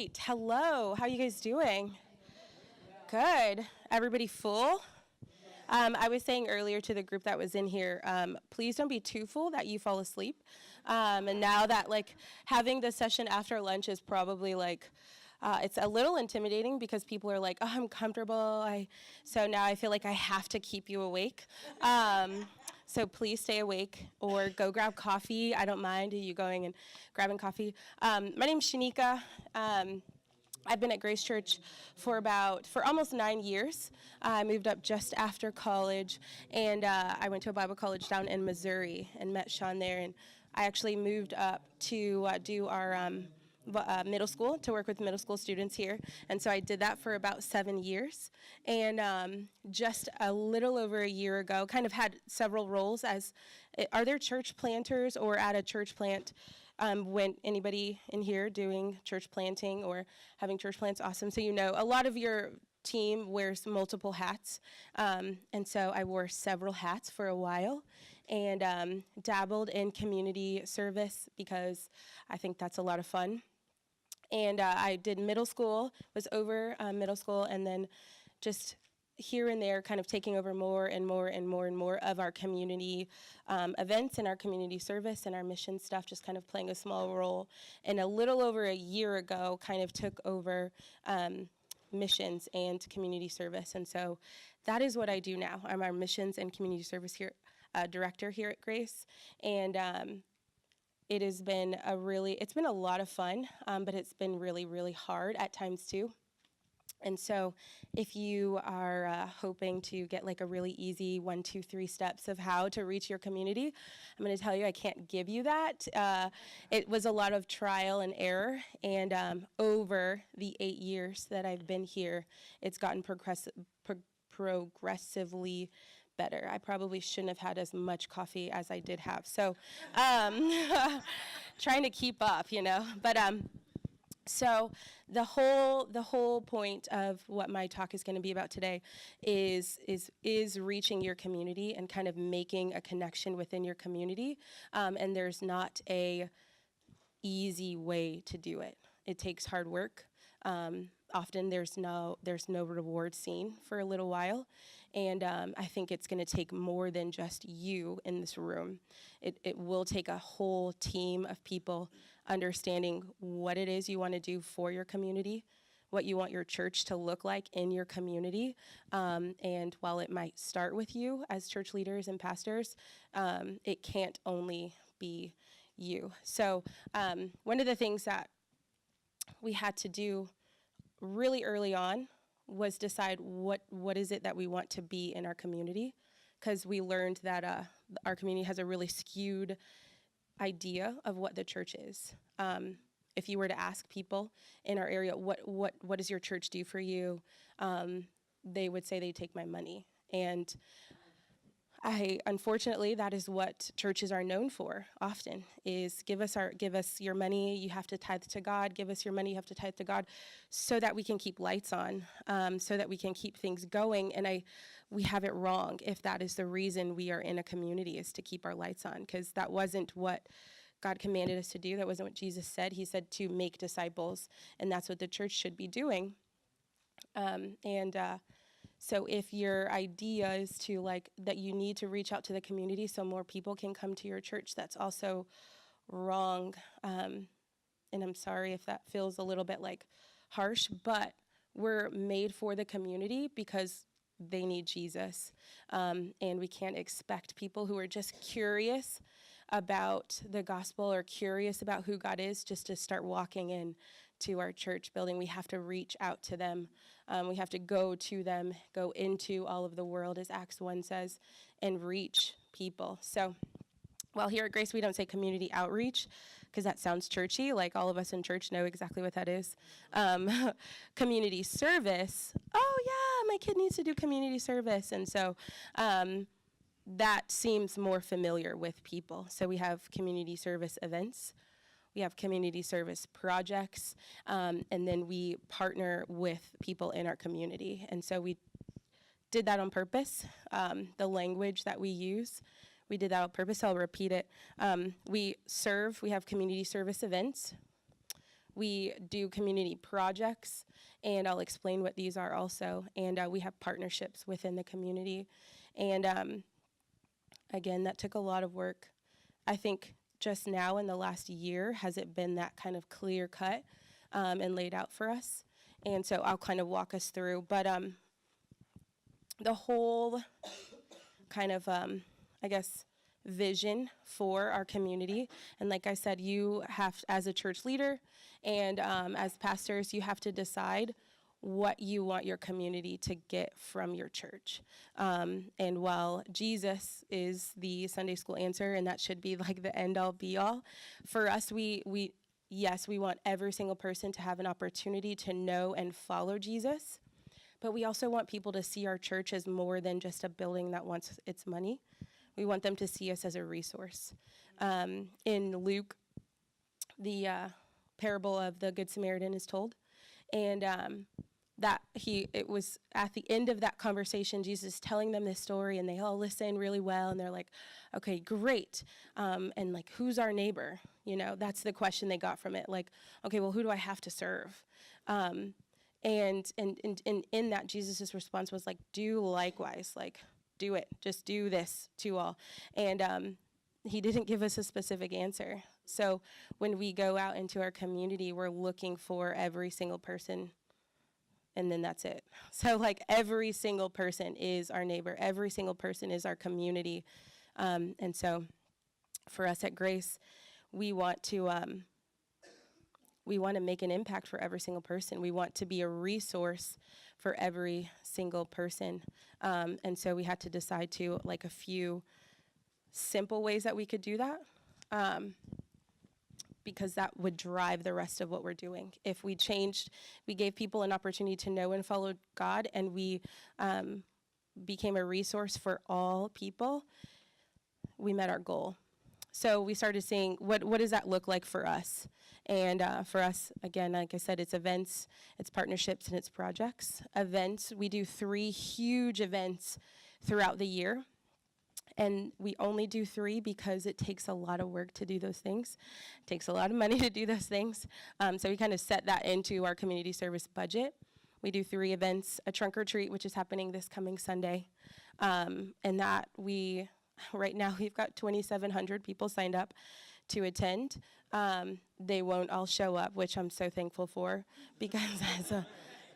right. Hello. How you guys doing? Good. Everybody full? I was saying earlier to the group that was in here, please don't be too full that you fall asleep. And now that having the session after lunch is probably it's a little intimidating because people are like, oh, I'm comfortable. So now I feel like I have to keep you awake. So please stay awake or go grab coffee. I don't mind you going and grabbing coffee. My name's Chaneika. I've been at Grace Church for almost 9 years. I moved up just after college, and I went to a Bible college down in Missouri and met Sean there. And I actually moved up to do our middle school, to work with middle school students here. And so I did that for about 7 years. And just a little over a year ago, kind of had several roles as, are there church planters or at a church plant? When anybody in here doing church planting or having church plants, awesome. So you know, a lot of your team wears multiple hats. And so I wore several hats for a while and dabbled in community service because I think that's a lot of fun. And I did middle school, was over middle school, and then just here and there kind of taking over more and more and more and more of our community events and our community service and our mission stuff, just kind of playing a small role. And a little over a year ago, kind of took over missions and community service. And so that is what I do now. I'm our missions and community service director here at Grace. And it's been a lot of fun, but it's been really, really hard at times too. And so if you are hoping to get a really easy 1, 2, 3 steps of how to reach your community, I'm going to tell you I can't give you that. It was a lot of trial and error, and over the 8 years that I've been here, it's gotten progressively better. I probably shouldn't have had as much coffee as I did have. So trying to keep up, but so the whole point of what my talk is going to be about today is reaching your community and kind of making a connection within your community. And there's not a easy way to do it. It takes hard work. Often there's no reward seen for a little while. And I think it's going to take more than just you in this room. It will take a whole team of people understanding what it is you want to do for your community, what you want your church to look like in your community. And while it might start with you as church leaders and pastors, it can't only be you. So one of the things that we had to do really early on was decide what is it that we want to be in our community, because we learned that our community has a really skewed idea of what the church is. If you were to ask people in our area, what does your church do for you? They would say they take my money. And unfortunately, that is what churches are known for often, is give us your money, you have to tithe to God, give us your money, you have to tithe to God, so that we can keep lights on, so that we can keep things going. And we have it wrong if that is the reason we are in a community, is to keep our lights on, because that wasn't what God commanded us to do. That wasn't what Jesus said. He said to make disciples, and that's what the church should be doing. So if your idea is to that you need to reach out to the community so more people can come to your church, that's also wrong. And I'm sorry if that feels a little bit harsh, but we're made for the community because they need Jesus. And we can't expect people who are just curious about the gospel or curious about who God is just to start walking in to our church building. We have to reach out to them. We have to go to them, go into all of the world, as Acts 1 says, and reach people. So while here at Grace we don't say community outreach, because that sounds churchy, all of us in church know exactly what that is. Community service, oh yeah, my kid needs to do community service. And so that seems more familiar with people. So we have community service events. We have community service projects, and then we partner with people in our community. And so we did that on purpose. The language that we use, we did that on purpose. I'll repeat it. We have community service events. We do community projects, and I'll explain what these are also. And we have partnerships within the community. And again, that took a lot of work. I think just now in the last year has it been that kind of clear cut and laid out for us. And so I'll kind of walk us through. But the whole kind of, I guess, vision for our community. And like I said, you have, as a church leader and as pastors, you have to decide what you want your community to get from your church. And while Jesus is the Sunday school answer, and that should be like the end all be all, for us, yes, we want every single person to have an opportunity to know and follow Jesus, but we also want people to see our church as more than just a building that wants its money. We want them to see us as a resource. In Luke, the parable of the Good Samaritan is told, and it was at the end of that conversation, Jesus telling them this story, and they all listen really well, and they're like, okay, great, and like, who's our neighbor? You know, that's the question they got from it. Like, okay, well, who do I have to serve? And in that, Jesus' response was like, do likewise, like, do it, just do this to all. And he didn't give us a specific answer. So when we go out into our community, we're looking for every single person, and then that's it. So like every single person is our neighbor, every single person is our community. And so for us at Grace, we want to make an impact for every single person. We want to be a resource for every single person. And so we had to decide to like a few simple ways that we could do that, because that would drive the rest of what we're doing. If we gave people an opportunity to know and follow God, and we became a resource for all people, we met our goal. So we started seeing what does that look like for us? And for us, again, like I said, it's events, it's partnerships, and it's projects. Events, we do 3 huge events throughout the year. And we only do 3 because it takes a lot of work to do those things. It takes a lot of money to do those things. So we kind of set that into our community service budget. We do 3 events, a trunk or treat, which is happening this coming Sunday. And that right now we've got 2,700 people signed up to attend. They won't all show up, which I'm so thankful for, because that's a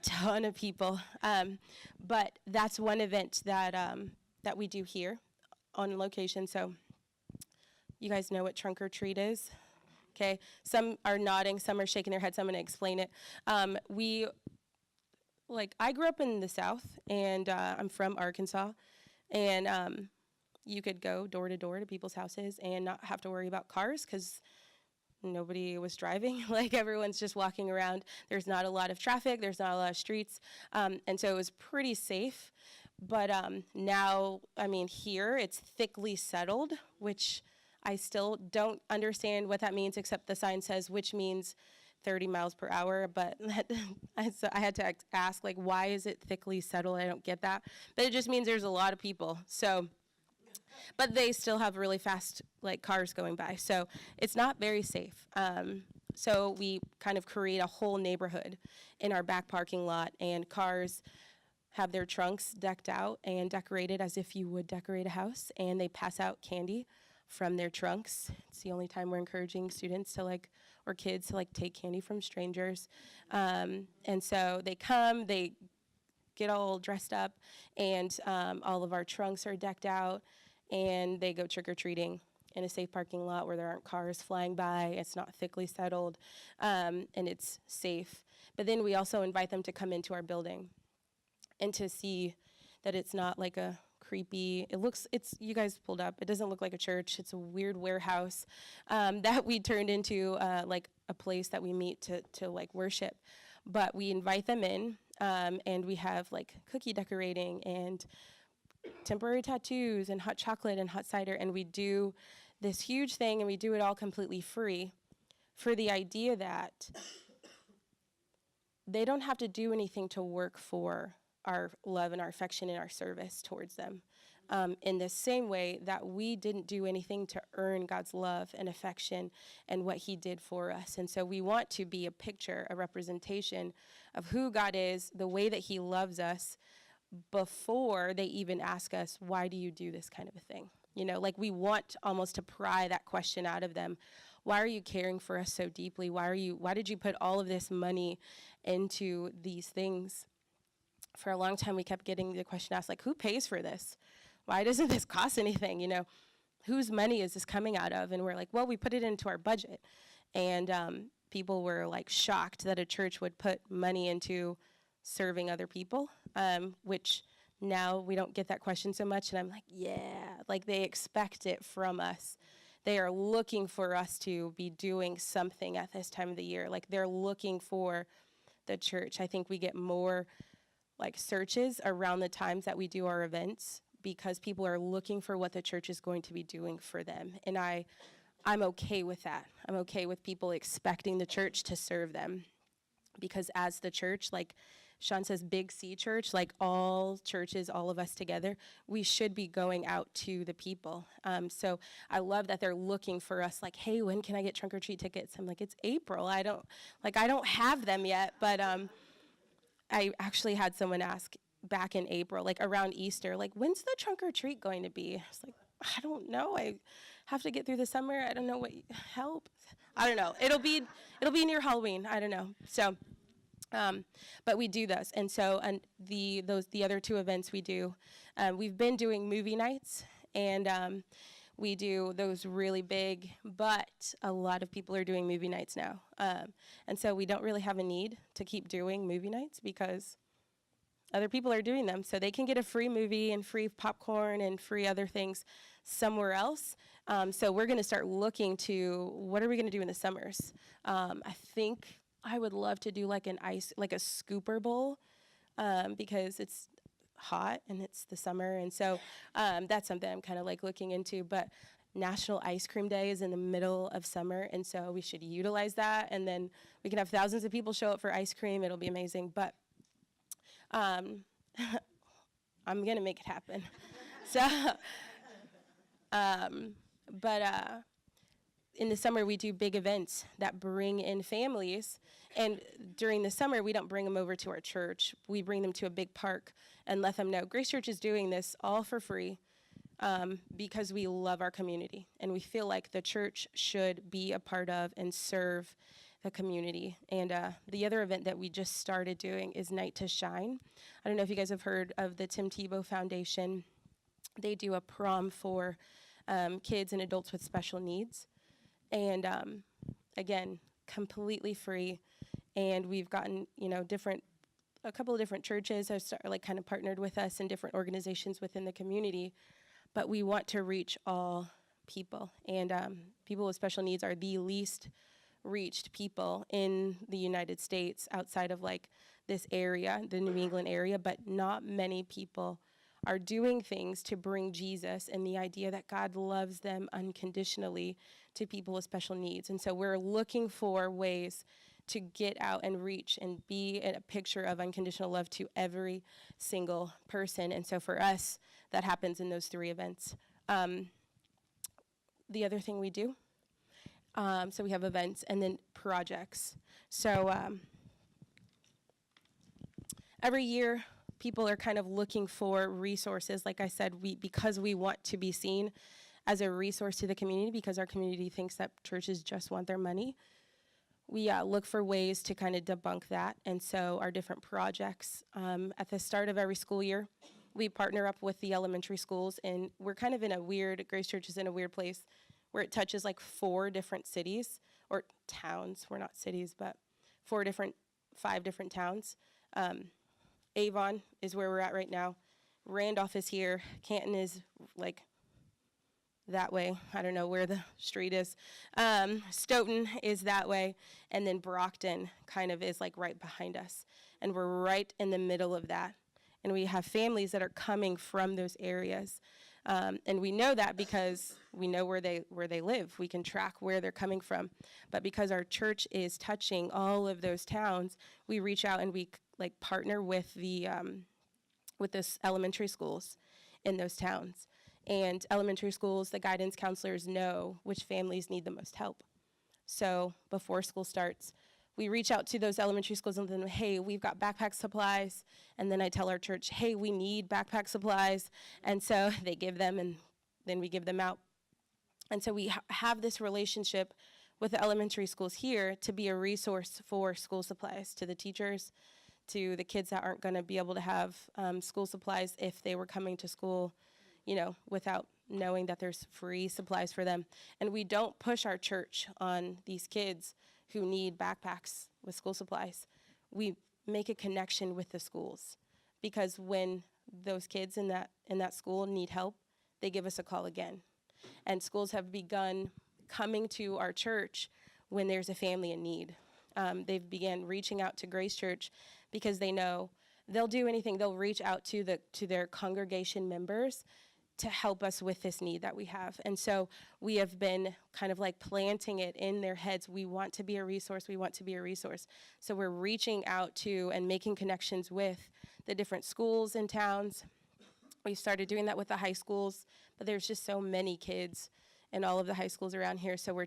ton of people. But that's one event that we do here on location. So you guys know what trunk or treat is? Okay, some are nodding, some are shaking their heads. I'm going to explain it. I grew up in the South, and I'm from Arkansas, and you could go door to door to people's houses and not have to worry about cars because nobody was driving. Like, everyone's just walking around. There's not a lot of traffic. There's not a lot of streets. And so it was pretty safe. But now, I mean, here it's thickly settled, which I still don't understand what that means, except the sign says, which means 30 miles per hour. But so I had to ask, like, why is it thickly settled? I don't get that. But it just means there's a lot of people. So, but they still have really fast, like, cars going by. So it's not very safe. So we kind of create a whole neighborhood in our back parking lot, and cars have their trunks decked out and decorated as if you would decorate a house, and they pass out candy from their trunks. It's the only time we're encouraging students to, like, or kids to, like, take candy from strangers. And so they come, they get all dressed up, and all of our trunks are decked out, and they go trick-or-treating in a safe parking lot where there aren't cars flying by. It's not thickly settled, and it's safe. But then we also invite them to come into our building and to see that it's not like a creepy, you guys pulled up, it doesn't look like a church. It's a weird warehouse that we turned into like a place that we meet to like worship. But we invite them in, and we have like cookie decorating and temporary tattoos and hot chocolate and hot cider, and we do this huge thing, and we do it all completely free, for the idea that they don't have to do anything to work for our love and our affection and our service towards them. in the same way that we didn't do anything to earn God's love and affection and what he did for us. And so we want to be a picture, a representation of who God is, the way that he loves us, before they even ask us, why do you do this kind of a thing? Like we want almost to pry that question out of them. Why are you caring for us so deeply? Why did you put all of this money into these things? For a long time, we kept getting the question asked, like, who pays for this? Why doesn't this cost anything? Whose money is this coming out of? And we're like, well, we put it into our budget. And people were like shocked that a church would put money into serving other people, which now we don't get that question so much. And I'm like, yeah, like they expect it from us. They are looking for us to be doing something at this time of the year. Like they're looking for the church. I think we get more like searches around the times that we do our events because people are looking for what the church is going to be doing for them. And I'm okay with that. I'm okay with people expecting the church to serve them because as the church, like Sean says, Big C church, like all churches, all of us together, we should be going out to the people. So I love that they're looking for us like, hey, when can I get trunk or treat tickets? I'm like, it's April. I don't have them yet, but I actually had someone ask back in April, like around Easter, like, when's the trunk or treat going to be? I was like, I don't know. I have to get through the summer. I don't know what help. I don't know. It'll be near Halloween. I don't know. So, but we do those. And so, the other two events we do, we've been doing movie nights, and we do those really big, but a lot of people are doing movie nights now. And so we don't really have a need to keep doing movie nights because other people are doing them. So they can get a free movie and free popcorn and free other things somewhere else. So we're going to start looking to what are we going to do in the summers. I think I would love to do like a scooper bowl because it's hot and it's the summer, and so that's something I'm kind of like looking into. But National Ice Cream Day is in the middle of summer, and so we should utilize that, and then we can have thousands of people show up for ice cream. It'll be amazing. But I'm gonna make it happen. So in the summer, we do big events that bring in families. And during the summer, we don't bring them over to our church. We bring them to a big park and let them know Grace Church is doing this all for free because we love our community. And we feel like the church should be a part of and serve the community. And the other event that we just started doing is Night to Shine. I don't know if you guys have heard of the Tim Tebow Foundation. They do a prom for kids and adults with special needs. And again, completely free. And we've gotten, a couple of different churches have kind of partnered with us and different organizations within the community. But we want to reach all people. And people with special needs are the least reached people in the United States outside of like this area, the New England area. But not many people are doing things to bring Jesus and the idea that God loves them unconditionally to people with special needs. And so we're looking for ways to get out and reach and be a picture of unconditional love to every single person. And so for us, that happens in those three events. The other thing we do, so we have events and then projects. So every year, people are kind of looking for resources. Like I said, because we want to be seen as a resource to the community, because our community thinks that churches just want their money. We look for ways to kind of debunk that. And so our different projects, at the start of every school year, we partner up with the elementary schools, and we're kind of in a weird, Grace Church is in a weird place where it touches like 4 different cities, or towns, we're not cities, but 5 different towns. Avon is where we're at right now. Randolph is here. Canton is like that way. I don't know where the street is. Stoughton is that way. And then Brockton kind of is like right behind us. And we're right in the middle of that. And we have families that are coming from those areas. And we know that because we know where they live. We can track where they're coming from. But because our church is touching all of those towns, we reach out and we like partner with the with this elementary schools. in those towns. And elementary schools, the guidance counselors know which families need the most help. So before school starts, we reach out to those elementary schools and then, hey, we've got backpack supplies. And then I tell our church, hey, we need backpack supplies. And so they give them, and then we give them out. And so we have this relationship with the elementary schools here to be a resource for school supplies to the teachers, to the kids that aren't going to be able to have school supplies if they were coming to school, without knowing that there's free supplies for them. And we don't push our church on these kids who need backpacks with school supplies. We make a connection with the schools, because when those kids in that school need help, they give us a call again. And schools have begun coming to our church when there's a family in need. They've began reaching out to Grace Church because they know they'll do anything. They'll reach out to their congregation members to help us with this need that we have. And so we have been kind of like planting it in their heads. We want to be a resource. We want to be a resource. So we're reaching out to and making connections with the different schools and towns. We started doing that with the high schools, but there's just so many kids in all of the high schools around here, so we're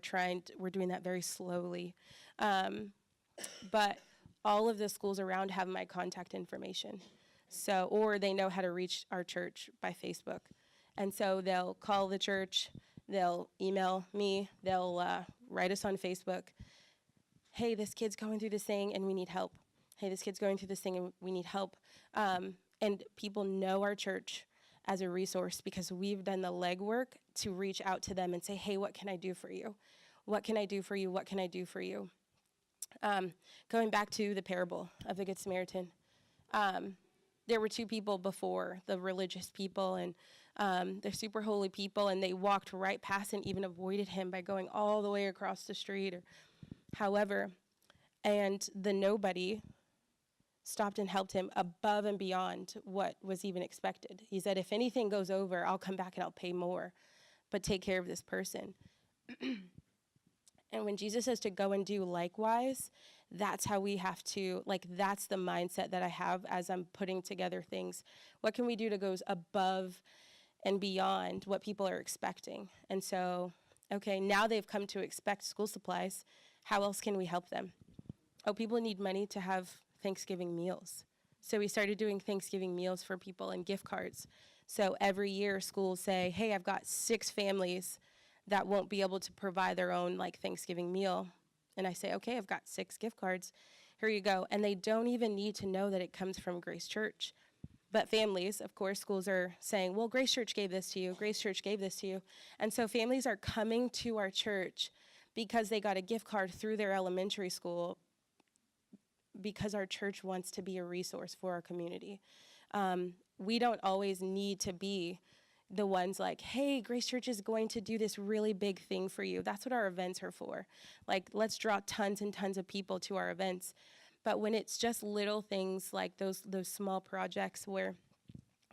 doing that very slowly. But all of the schools around have my contact information, or they know how to reach our church by Facebook. And so they'll call the church, they'll email me, they'll write us on Facebook, hey, this kid's going through this thing and we need help. Hey, this kid's going through this thing and we need help. And people know our church as a resource because we've done the legwork to reach out to them and say, hey, what can I do for you? What can I do for you? What can I do for you? Going back to the parable of the Good Samaritan, there were two people before, the religious people and the super holy people, and they walked right past and even avoided him by going all the way across the street or however, and the nobody stopped and helped him above and beyond what was even expected. He said, if anything goes over, I'll come back and I'll pay more, but take care of this person. And when Jesus says to go and do likewise, that's how we have to, that's the mindset that I have as I'm putting together things. What can we do to go above and beyond what people are expecting? And so, okay, now they've come to expect school supplies. How else can we help them? Oh, people need money to have Thanksgiving meals. So we started doing Thanksgiving meals for people and gift cards. So every year schools say, hey, I've got 6 families that won't be able to provide their own Thanksgiving meal. And I say, okay, I've got 6 gift cards. Here you go. And they don't even need to know that it comes from Grace Church. But families, of course, schools are saying, well, Grace Church gave this to you. Grace Church gave this to you. And so families are coming to our church because they got a gift card through their elementary school, because our church wants to be a resource for our community. We don't always need to be the ones like, hey, Grace Church is going to do this really big thing for you. That's what our events are for. Let's draw tons and tons of people to our events. But when it's just little things like those small projects where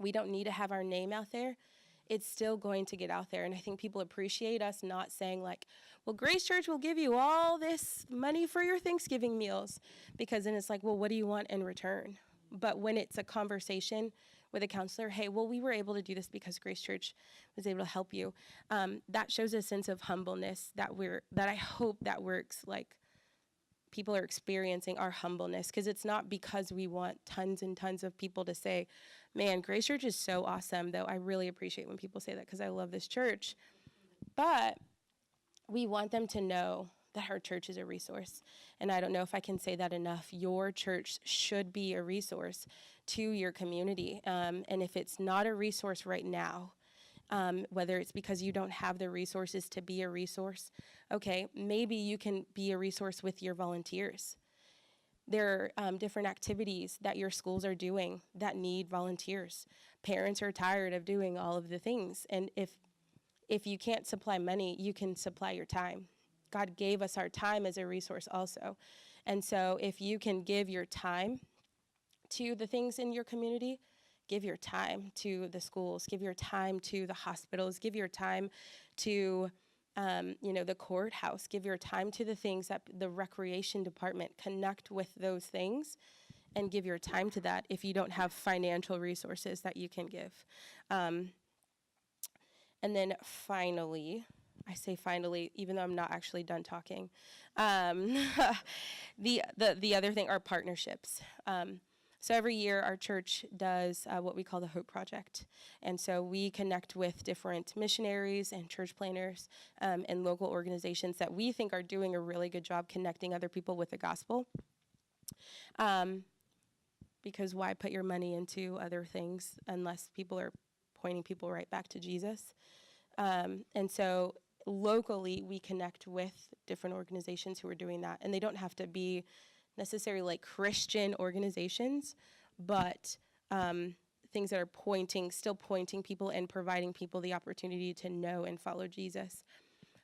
we don't need to have our name out there, it's still going to get out there. And I think people appreciate us not saying well, Grace Church will give you all this money for your Thanksgiving meals, because then it's well, what do you want in return? But when it's a conversation with a counselor, hey, well, we were able to do this because Grace Church was able to help you. That shows a sense of humbleness that I hope that works. People are experiencing our humbleness, because it's not because we want tons and tons of people to say, man, Grace Church is so awesome, though I really appreciate when people say that because I love this church. But we want them to know that our church is a resource. And I don't know if I can say that enough. Your church should be a resource to your community. And if it's not a resource right now, whether it's because you don't have the resources to be a resource, okay, maybe you can be a resource with your volunteers. There are different activities that your schools are doing that need volunteers. Parents are tired of doing all of the things. And if you can't supply money, you can supply your time. God gave us our time as a resource also. And so if you can give your time to the things in your community, give your time to the schools, give your time to the hospitals, give your time to the courthouse, give your time to the things that the recreation department, connect with those things and give your time to that if you don't have financial resources that you can give. And then finally, I say finally, even though I'm not actually done talking, the other thing are partnerships. So every year our church does what we call the Hope Project. And so we connect with different missionaries and church planners and local organizations that we think are doing a really good job connecting other people with the gospel. Because why put your money into other things unless people are pointing people right back to Jesus? And so locally we connect with different organizations who are doing that. And they don't have to be necessarily like Christian organizations, but things that are still pointing people and providing people the opportunity to know and follow Jesus.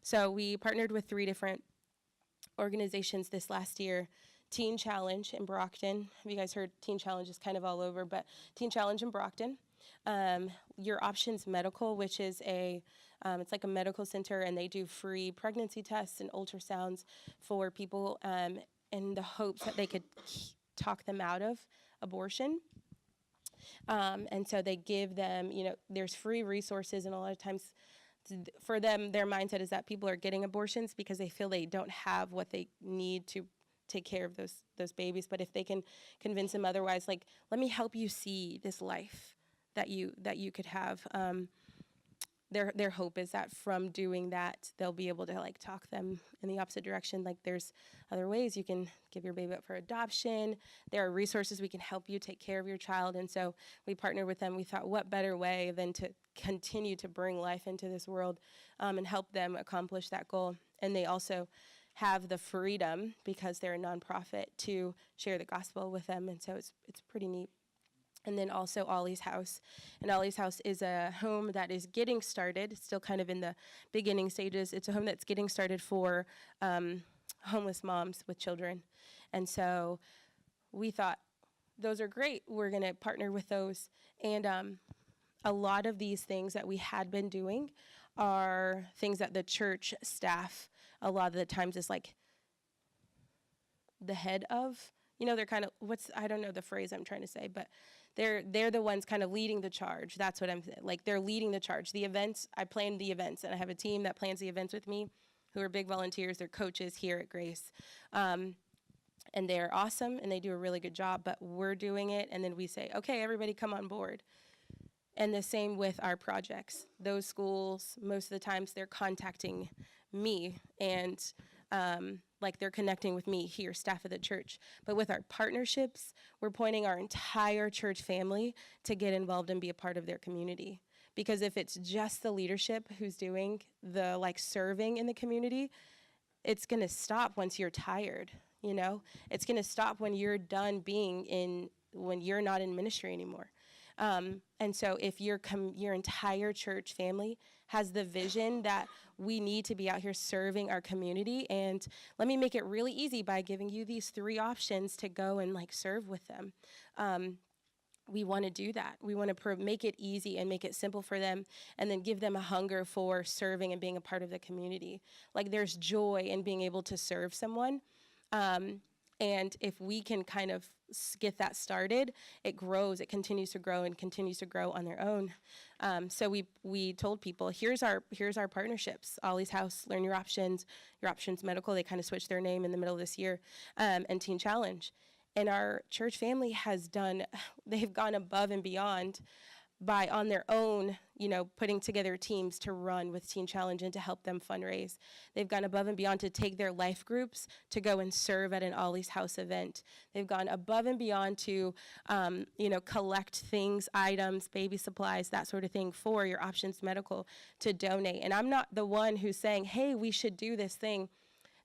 So we partnered with 3 different organizations this last year. Teen Challenge in Brockton. Have you guys heard Teen Challenge is kind of all over, but Teen Challenge in Brockton. Your Options Medical, which is it's like a medical center, and they do free pregnancy tests and ultrasounds for people in the hopes that they could talk them out of abortion. And so they give them, there's free resources, and a lot of times for them, their mindset is that people are getting abortions because they feel they don't have what they need to take care of those babies. But if they can convince them otherwise, like, let me help you see this life that you could have. Their hope is that from doing that, they'll be able to like talk them in the opposite direction. Like, there's other ways you can give your baby up for adoption. There are resources we can help you take care of your child. And so we partnered with them. We thought, what better way than to continue to bring life into this world and help them accomplish that goal. And they also have the freedom, because they're a nonprofit, to share the gospel with them. And so it's pretty neat. And then also Ollie's House. And Ollie's House is a home that is getting started. It's still kind of in the beginning stages. It's a home that's getting started for homeless moms with children. And so we thought, those are great. We're going to partner with those. And a lot of these things that we had been doing are things that the church staff, a lot of the times, is like the head of. They're kind of, I don't know the phrase I'm trying to say, but they're the ones kind of leading the charge. That's what I'm like. They're leading the charge. The events, I plan the events, and I have a team that plans the events with me, who are big volunteers. They're coaches here at Grace, and they're awesome, and they do a really good job. But we're doing it, and then we say, okay, everybody, come on board. And the same with our projects. Those schools, most of the times, they're contacting me, and like they're connecting with me here, staff of the church. But with our partnerships, we're pointing our entire church family to get involved and be a part of their community. Because if it's just the leadership who's doing the serving in the community, it's going to stop once you're tired, It's going to stop when you're done when you're not in ministry anymore. And so if your entire church family has the vision that we need to be out here serving our community, and let me make it really easy by giving you these 3 options to go and serve with them. We want to do that. We want to make it easy and make it simple for them, and then give them a hunger for serving and being a part of the community. Like, there's joy in being able to serve someone. And if we can kind of get that started, it grows. It continues to grow and continues to grow on their own. So we told people, here's our partnerships: Ollie's House, Learn Your Options Medical. They kind of switched their name in the middle of this year, and Teen Challenge. And our church family they've gone above and beyond by, on their own, putting together teams to run with Teen Challenge and to help them fundraise. They've gone above and beyond to take their life groups to go and serve at an Ollie's House event. They've gone above and beyond to, collect things, items, baby supplies, that sort of thing for Your Options Medical to donate. And I'm not the one who's saying, hey, we should do this thing.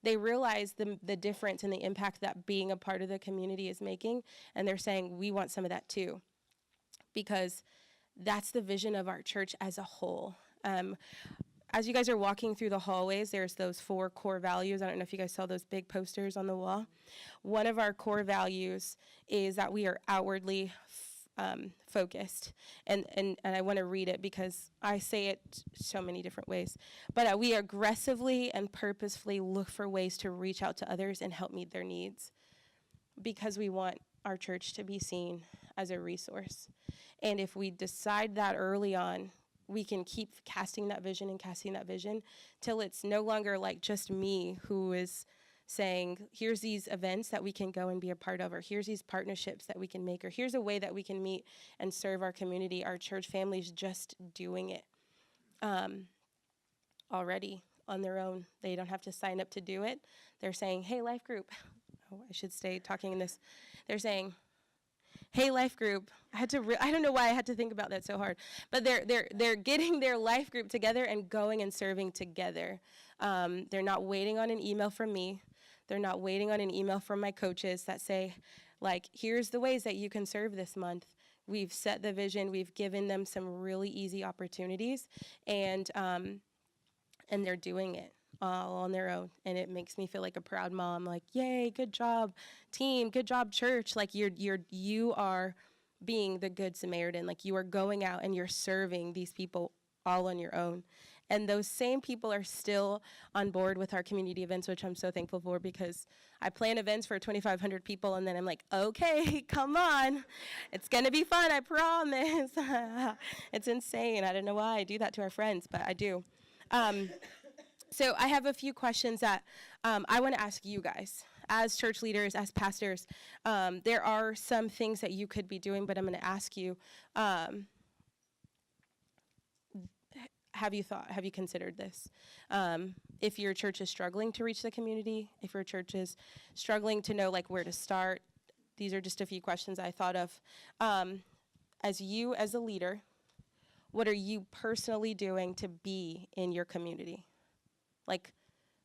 They realize the difference and the impact that being a part of the community is making, and they're saying, we want some of that too. Because that's the vision of our church as a whole. As you guys are walking through the hallways, there's those 4 core values. I don't know if you guys saw those big posters on the wall. One of our core values is that we are outwardly focused. And I want to read it because I say it so many different ways. But we aggressively and purposefully look for ways to reach out to others and help meet their needs, because we want our church to be seen as a resource. And if we decide that early on, we can keep casting that vision till it's no longer like just me who is saying, here's these events that we can go and be a part of, or here's these partnerships that we can make, or here's a way that we can meet and serve our community. Our church family's just doing it already on their own. They don't have to sign up to do it. They're saying, hey, life group. Oh, I should stay talking in this. They're saying, hey, life group. I don't know why I had to think about that so hard, but they're getting their life group together and going and serving together. They're not waiting on an email from me. They're not waiting on an email from my coaches that say, like, here's the ways that you can serve this month. We've set the vision. We've given them some really easy opportunities, and they're doing it all on their own. And it makes me feel like a proud mom. Like, yay, good job, team. Good job, church. Like you are being the good Samaritan. Like, you are going out and you're serving these people all on your own. And those same people are still on board with our community events, which I'm so thankful for, because I plan events for 2,500 people, and then I'm like, okay, come on. It's going to be fun, I promise. It's insane. I don't know why I do that to our friends, but I do. So I have a few questions that I want to ask you guys. As church leaders, as pastors, there are some things that you could be doing, but I'm going to ask you, have you considered this? If your church is struggling to reach the community, if your church is struggling to know like where to start, these are just a few questions I thought of. As a leader, what are you personally doing to be in your community? Like,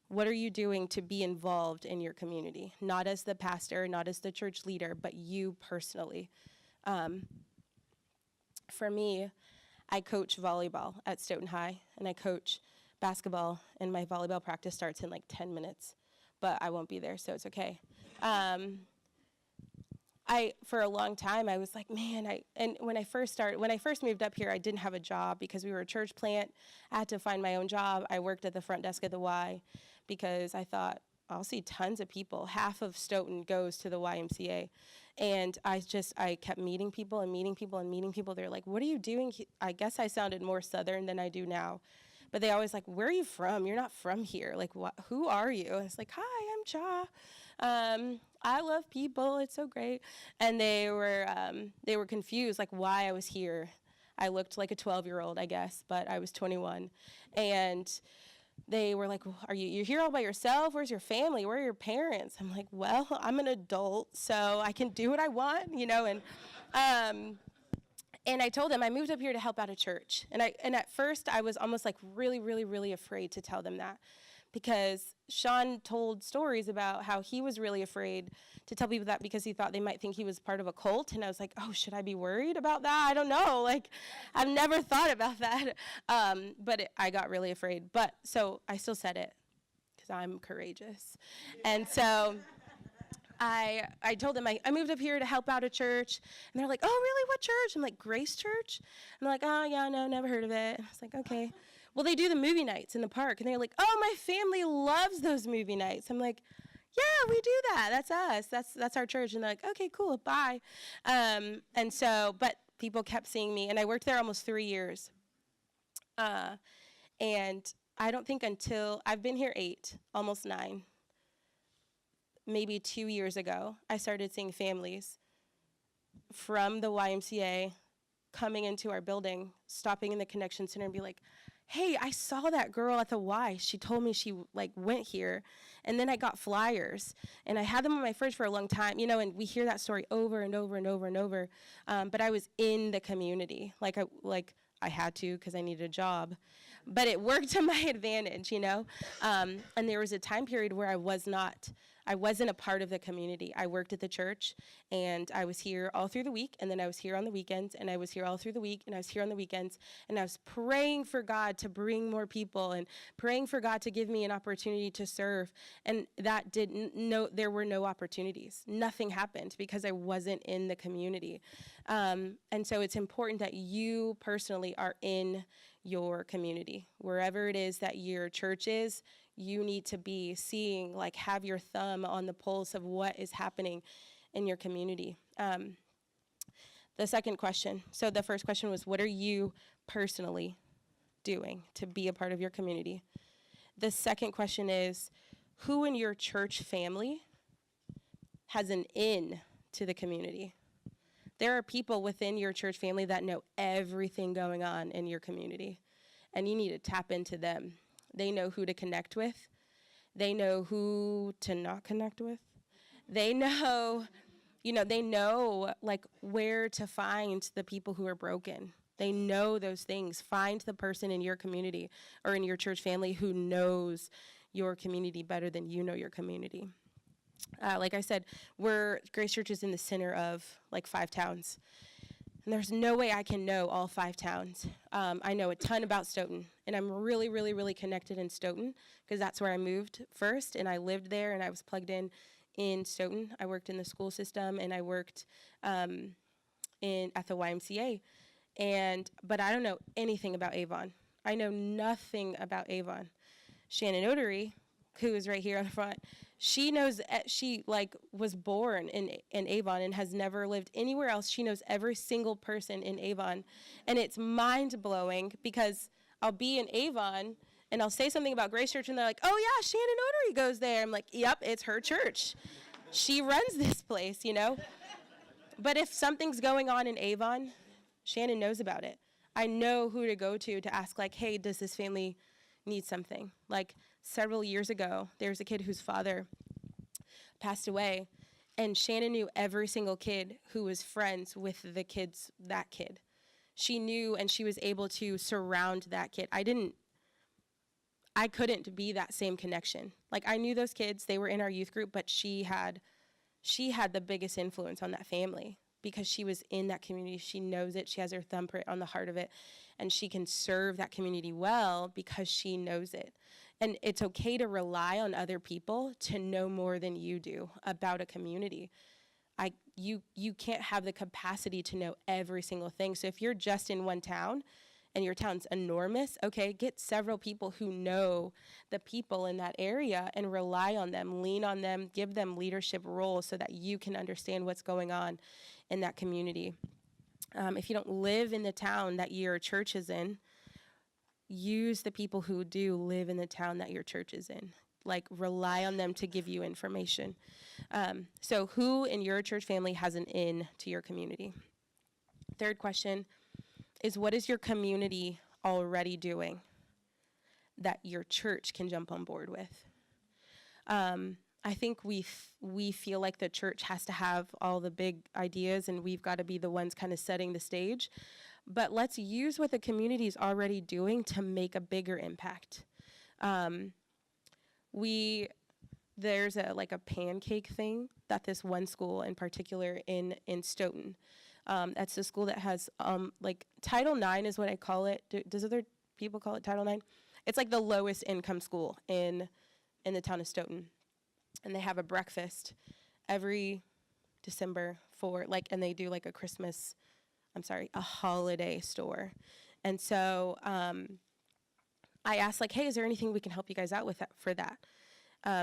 what are you doing to be involved in your community? Not as the pastor, not as the church leader, but you personally. For me, I coach volleyball at Stoughton High, and I coach basketball, and my volleyball practice starts in like 10 minutes, but I won't be there, so it's okay. For a long time, I was like, man, and when I first moved up here, I didn't have a job because we were a church plant. I had to find my own job. I worked at the front desk at the Y because I thought, I'll see tons of people. Half of Stoughton goes to the YMCA. And I kept meeting people. They're like, what are you doing? I guess I sounded more Southern than I do now. But they always like, where are you from? You're not from here. Like, who are you? And it's like, hi, I'm Cha. I love people. It's so great. And they were confused, like why I was here. I looked like a 12-year-old, I guess, but I was 21. And they were like, you're here all by yourself? Where's your family? Where are your parents? I'm like, well, I'm an adult, so I can do what I want, and I told them I moved up here to help out a church. And at first I was almost like really, really, really afraid to tell them that, because Sean told stories about how he was really afraid to tell people that because he thought they might think he was part of a cult. And I was like, oh, should I be worried about that? I don't know. Like, I've never thought about that. I got really afraid. But so I still said it because I'm courageous. And so I told them I moved up here to help out a church. And they're like, oh, really? What church? I'm like, Grace Church? I'm like, oh, yeah, no, never heard of it. I was like, okay. Well, they do the movie nights in the park. And they're like, oh, my family loves those movie nights. I'm like, yeah, we do that. That's us. That's our church. And they're like, okay, cool, bye. But people kept seeing me. And I worked there almost 3 years. And I don't think I've been here 8, almost 9. Maybe 2 years ago, I started seeing families from the YMCA coming into our building, stopping in the Connection Center and be like, hey, I saw that girl at the Y. She told me she went here, and then I got flyers, and I had them on my fridge for a long time, and we hear that story over and over and over and over. But I was in the community, I had to because I needed a job, but it worked to my advantage, And there was a time period where I wasn't a part of the community. I worked at the church, and I was here all through the week, and then I was here on the weekends, and I was here all through the week, and I was here on the weekends, and I was praying for God to bring more people and praying for God to give me an opportunity to serve, and there were no opportunities. Nothing happened because I wasn't in the community. And so it's important that you personally are in your community. Wherever it is that your church is, you need to be seeing, have your thumb on the pulse of what is happening in your community. The second question, so the first question was, what are you personally doing to be a part of your community? The second question is, who in your church family has an in to the community? There are people within your church family that know everything going on in your community, and you need to tap into them. They know who to connect with. They know who to not connect with. They know, like where to find the people who are broken. They know those things. Find the person in your community or in your church family who knows your community better than you know your community. Like I said, Grace Church is in the center of like 5 towns. And there's no way I can know all 5 towns. I know a ton about Stoughton, and I'm really, really, really connected in Stoughton because that's where I moved first, and I lived there, and I was plugged in Stoughton. I worked in the school system, and I worked at the YMCA. But I don't know anything about Avon. I know nothing about Avon. Shannon Odery, who is right here on the front, she knows, she was born in Avon and has never lived anywhere else. She knows every single person in Avon. And it's mind-blowing because I'll be in Avon and I'll say something about Grace Church and they're like, oh yeah, Shannon Odery goes there. I'm like, yep, it's her church. She runs this place, But if something's going on in Avon, Shannon knows about it. I know who to go to ask, like, hey, does this family need something? Like, several years ago, there was a kid whose father passed away, and Shannon knew every single kid who was friends with that kid. She knew, and she was able to surround that kid. I couldn't be that same connection. Like, I knew those kids, they were in our youth group, but she had the biggest influence on that family because she was in that community. She knows it. She has her thumbprint on the heart of it, and she can serve that community well because she knows it. And it's okay to rely on other people to know more than you do about a community. You can't have the capacity to know every single thing. So if you're just in one town and your town's enormous, okay, get several people who know the people in that area and rely on them, lean on them, give them leadership roles so that you can understand what's going on in that community. If you don't live in the town that your church is in, use the people who do live in the town that your church is in. Like, rely on them to give you information. So who in your church family has an in to your community? Third question is, what is your community already doing that your church can jump on board with? I think we feel like the church has to have all the big ideas and we've got to be the ones kind of setting the stage. But let's use what the community is already doing to make a bigger impact. There's a pancake thing that this one school in particular in Stoughton. That's the school that has Title IX is what I call it. Does other people call it Title IX? It's like the lowest income school in the town of Stoughton. And they have a breakfast every December and they do a holiday store. And so I asked, hey, is there anything we can help you guys out with for that?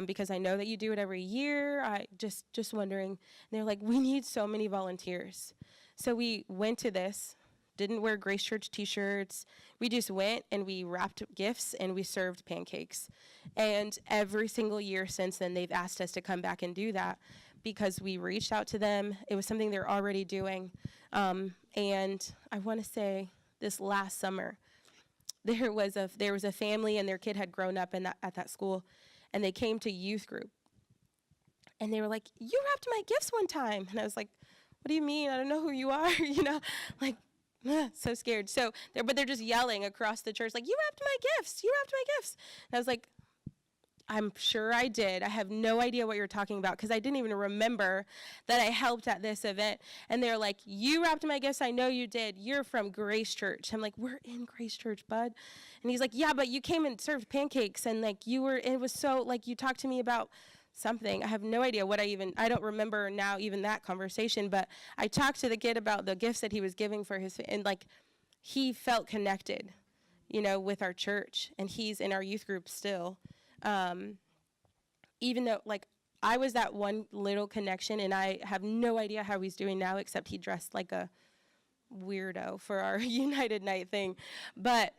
Because I know that you do it every year. I just wondering. And they're like, we need so many volunteers. So we went to this, didn't wear Grace Church t-shirts. We just went and we wrapped gifts and we served pancakes. And every single year since then, they've asked us to come back and do that because we reached out to them. It was something they're already doing. And I want to say this last summer, there was a family and their kid had grown up at that school, and they came to youth group. And they were like, you wrapped my gifts one time. And I was like, what do you mean? I don't know who you are, so scared. But they're just yelling across the church, like, you wrapped my gifts, you wrapped my gifts. And I was like, I'm sure I did. I have no idea what you're talking about because I didn't even remember that I helped at this event. And they're like, you wrapped my gifts? I know you did. You're from Grace Church. I'm like, we're in Grace Church, bud. And he's like, yeah, but you came and served pancakes and it was so, you talked to me about something. I have no idea what I don't remember now even that conversation, but I talked to the kid about the gifts that he was giving for and he felt connected, with our church, and he's in our youth group still. Even though I was that one little connection, and I have no idea how he's doing now, except he dressed like a weirdo for our United Night thing. But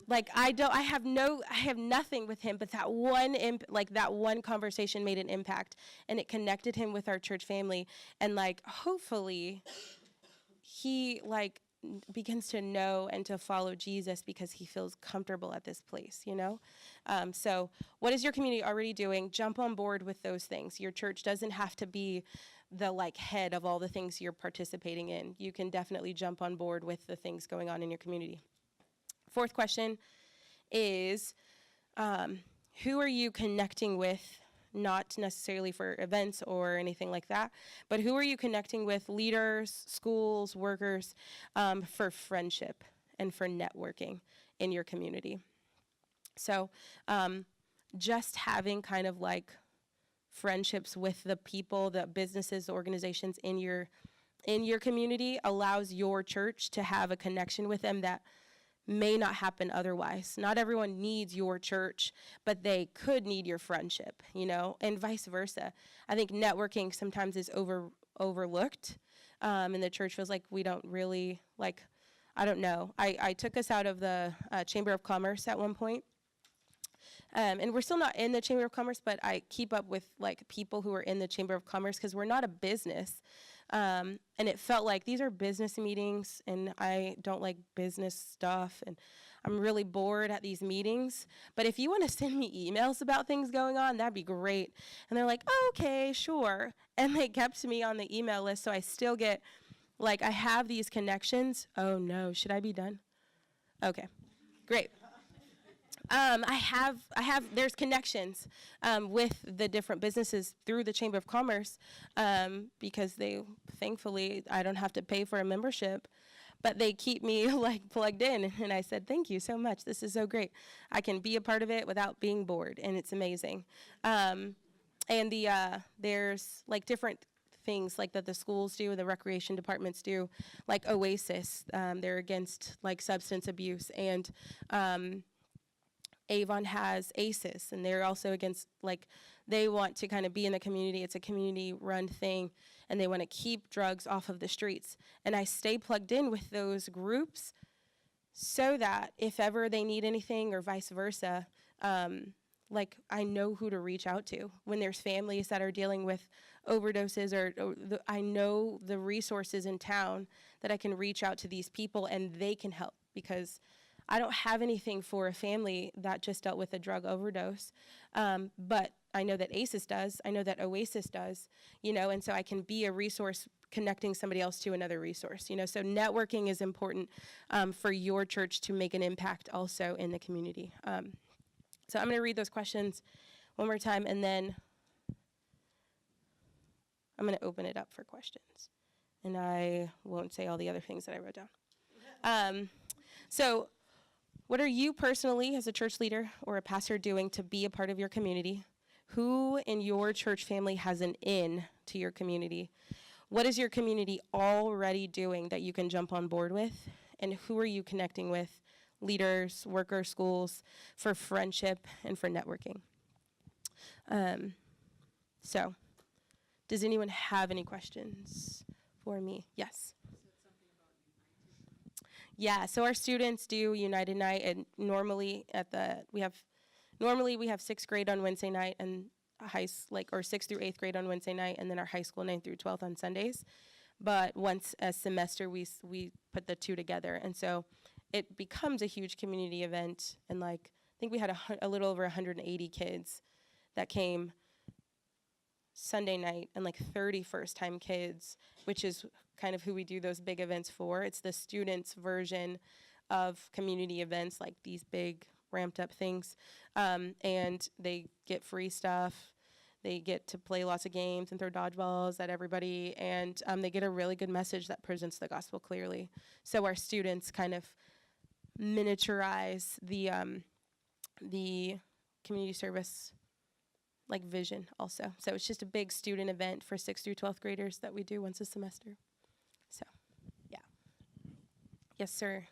like I have nothing with him, but that that one conversation made an impact, and it connected him with our church family, and like hopefully he like begins to know and to follow Jesus because he feels comfortable at this place, you know? So what is your community already doing? Jump on board with those things. Your church doesn't have to be the like head of all the things you're participating in. You can definitely jump on board with the things going on in your community. Fourth question is, who are you connecting with? Not necessarily for events or anything like that, but who are you connecting with, leaders, schools, workers, for friendship and for networking in your community? So just having kind of like friendships with the people, the businesses, the organizations in your community allows your church to have a connection with them that may not happen otherwise. Not everyone needs your church, but they could need your friendship, you know, and vice versa. I think networking sometimes is overlooked, and the church feels like we don't really, like, I don't know. I took us out of the Chamber of Commerce at one point, and we're still not in the Chamber of Commerce, but I keep up with, like, people who are in the Chamber of Commerce because we're not a business. And it felt like these are business meetings, and I don't like business stuff, and I'm really bored at these meetings. But if you want to send me emails about things going on, that'd be great. And they're like, oh, okay, sure. And they kept me on the email list, so I still get, like, I have these connections. Oh, no, should I be done? Okay, great. There's connections with the different businesses through the Chamber of Commerce because thankfully, I don't have to pay for a membership, but they keep me like plugged in. And I said, thank you so much. This is so great. I can be a part of it without being bored, and it's amazing. And there's like different things like that the schools do, the recreation departments do, like Oasis. They're against like substance abuse, and Avon has ACES, and they're also against, like, they want to kind of be in the community. It's a community-run thing, and they want to keep drugs off of the streets. And I stay plugged in with those groups so that if ever they need anything or vice versa, like, I know who to reach out to. When there's families that are dealing with overdoses, I know the resources in town that I can reach out to these people, and they can help, because I don't have anything for a family that just dealt with a drug overdose, but I know that ACES does. I know that Oasis does, you know, and so I can be a resource connecting somebody else to another resource, you know. So networking is important for your church to make an impact also in the community. So I'm going to read those questions one more time, and then I'm going to open it up for questions. And I won't say all the other things that I wrote down. So what are you personally, as a church leader or a pastor, doing to be a part of your community? Who in your church family has an in to your community? What is your community already doing that you can jump on board with? And who are you connecting with, leaders, workers, schools, for friendship and for networking? So, does anyone have any questions for me? Yes. Yeah, so our students do United Night, and normally we have sixth grade on Wednesday night, and or 6th through 8th grade on Wednesday night, and then our high school 9th through 12th on Sundays. But once a semester, we put the two together, and so it becomes a huge community event. And like, I think we had a little over 180 kids that came Sunday night, and like 30 first-time kids, which is kind of who we do those big events for. It's the students' version of community events, like these big ramped up things. And they get free stuff. They get to play lots of games and throw dodgeballs at everybody. And they get a really good message that presents the gospel clearly. So our students kind of miniaturize the community service like vision also. So it's just a big student event for 6th through 12th graders that we do once a semester. So, yeah. Yes, sir.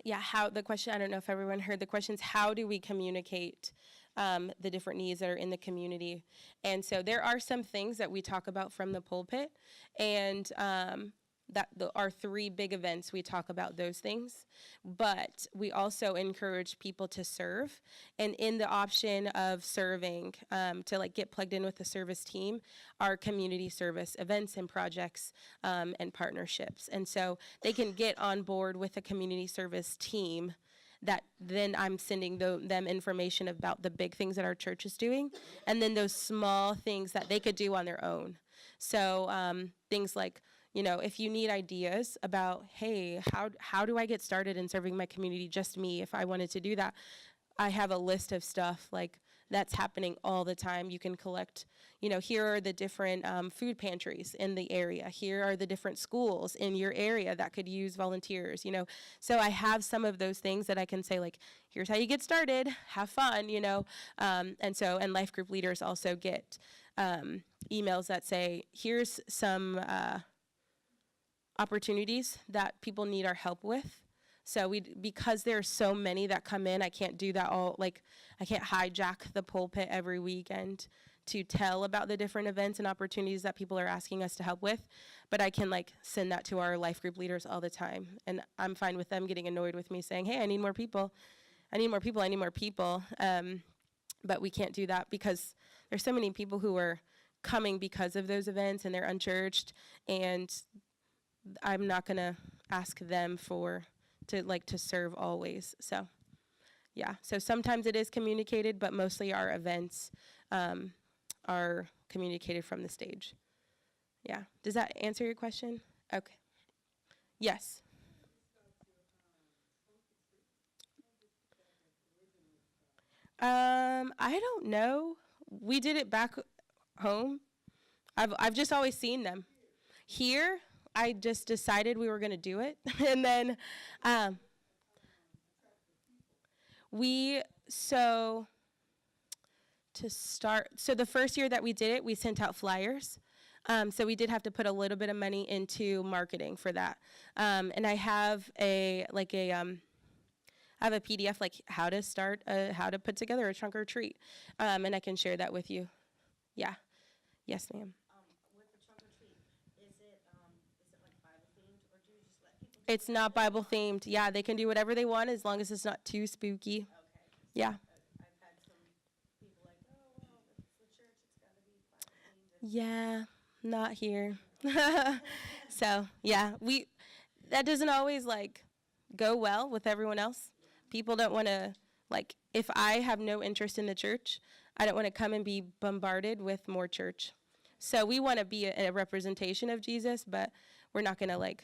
Yeah, how the question, I don't know if everyone heard the questions, how do we communicate the different needs that are in the community? And so there are some things that we talk about from the pulpit, and our three big events, we talk about those things, but we also encourage people to serve. And in the option of serving, to like get plugged in with the service team, are community service events and projects and partnerships. And so they can get on board with a community service team that then I'm sending them information about the big things that our church is doing, and then those small things that they could do on their own. So things like, if you need ideas about, hey, how do I get started in serving my community, just me, if I wanted to do that, I have a list of stuff like that's happening all the time. You can collect, here are the different food pantries in the area. Here are the different schools in your area that could use volunteers, So I have some of those things that I can say, like, here's how you get started, have fun, and life group leaders also get emails that say, here's some opportunities that people need our help with. So because there's so many that come in, I can't do that all, like, I can't hijack the pulpit every weekend to tell about the different events and opportunities that people are asking us to help with, but I can like send that to our life group leaders all the time. And I'm fine with them getting annoyed with me saying, hey, I need more people. But we can't do that because there's so many people who are coming because of those events and they're unchurched, and I'm not gonna ask them to serve always. So yeah, so sometimes it is communicated, but mostly our events are communicated from the stage. Yeah, does that answer your question? Okay. Yes. I don't know. We did it back home. I've just always seen them. Here, I just decided we were going to do it. And then so the first year that we did it, we sent out flyers. So we did have to put a little bit of money into marketing for that. And I have a PDF like how to put together a trunk or treat. And I can share that with you. Yeah. Yes, ma'am. With the trunk or treat, is it like Bible themed, or do you just let people? It's not Bible themed. Yeah, they can do whatever they want as long as it's not too spooky. Okay. Yeah. I've had some people like, oh well, if it's the church, it's got to be Bible themed. Yeah, not here. So yeah, that doesn't always like go well with everyone else. People don't want to, like, if I have no interest in the church, I don't want to come and be bombarded with more church. So we want to be a representation of Jesus, but we're not going to like,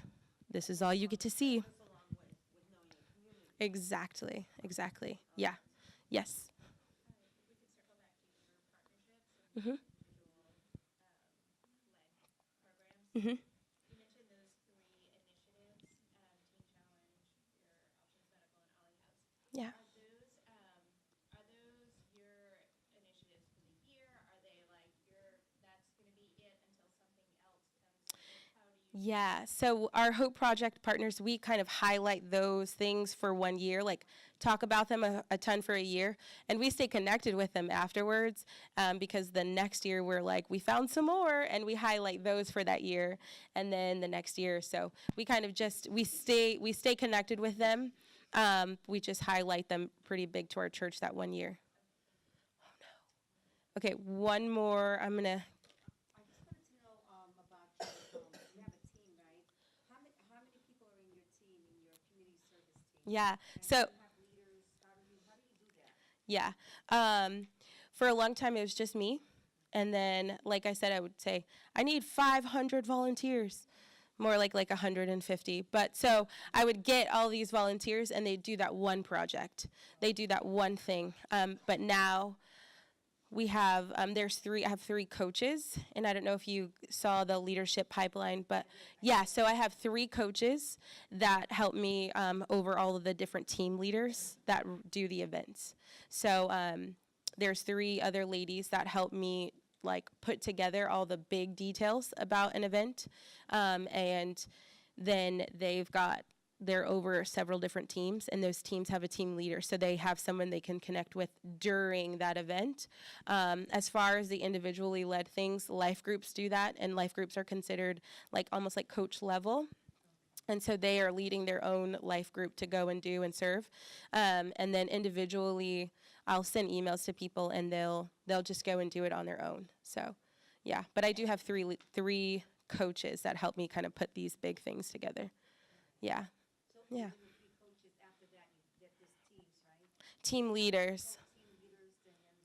this is all you get to see. Goes a long way with knowing your community. Exactly. Yeah. Yes. If we could circle back to your partnerships and Mhm. individual led programs. Mhm. You mentioned those three initiatives, Teen Challenge, your Options Medical, and Ollie House. Yeah. Are those your initiatives for the year? Are they like that's going to be it until something else comes? How do you? Yeah, so our Hope Project partners, we kind of highlight those things for 1 year, like talk about them a ton for a year, and we stay connected with them afterwards because the next year we're like, we found some more, and we highlight those for that year, and then the next year. So we kind of we stay connected with them. We just highlight them pretty big to our church that 1 year. Oh no. Okay, one more. I just wanted to know about you have a team, right? How many people are in your team, in your community service team? Yeah. And So. do you have leaders? How do you do that? Yeah. For a long time, it was just me. And then, like I said, I would say, I need 500 volunteers. More like 150. But so I would get all these volunteers, and they do that one project. They do that one thing. But now we have, I have 3 coaches, and I don't know if you saw the leadership pipeline, but yeah, so I have 3 coaches that help me over all of the different team leaders that do the events. So there's 3 other ladies that help me like put together all the big details about an event, and then they've got they're over several different teams, and those teams have a team leader, so they have someone they can connect with during that event. As far as the individually led things, life groups do that, and life groups are considered like almost like coach level. And so they are leading their own life group to go and do and serve. And then individually, I'll send emails to people, and they'll just go and do it on their own. So, yeah. But I do have three coaches that help me kind of put these big things together. Yeah. So Yeah. you three coaches, after that, you get this teams, right? Team leaders. Team leaders, and then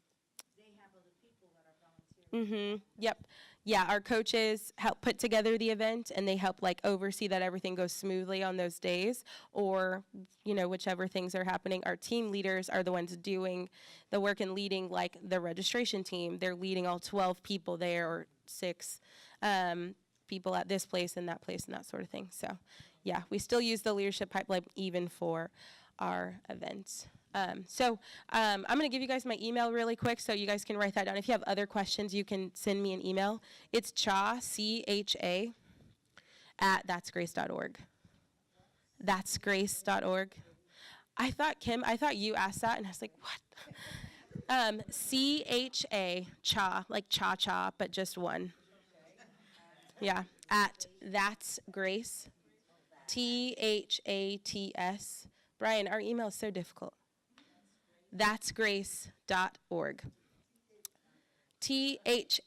they have other people that are volunteering. Yep. Yeah, our coaches help put together the event, and they help like oversee that everything goes smoothly on those days, or whichever things are happening. Our team leaders are the ones doing the work and leading like the registration team. They're leading all 12 people there, or 6 people at this place and that place and that sort of thing. So, yeah, we still use the leadership pipeline even for our events. I'm going to give you guys my email really quick so you guys can write that down. If you have other questions, you can send me an email. It's CHA, at thatsgrace.org. Thatsgrace.org. I thought you asked that, and I was like, what? CHA, like cha-cha, but just one. Yeah, at thatsgrace, THATS. Brian, our email is so difficult. Thatsgrace.org. THATS.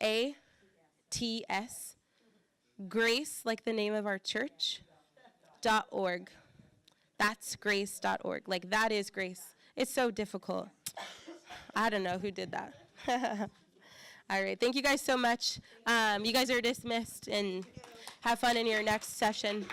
Grace, like the name of our church, .org. Thatsgrace.org. Like that is grace. It's so difficult. I don't know who did that. All right. Thank you guys so much. You guys are dismissed, and have fun in your next session.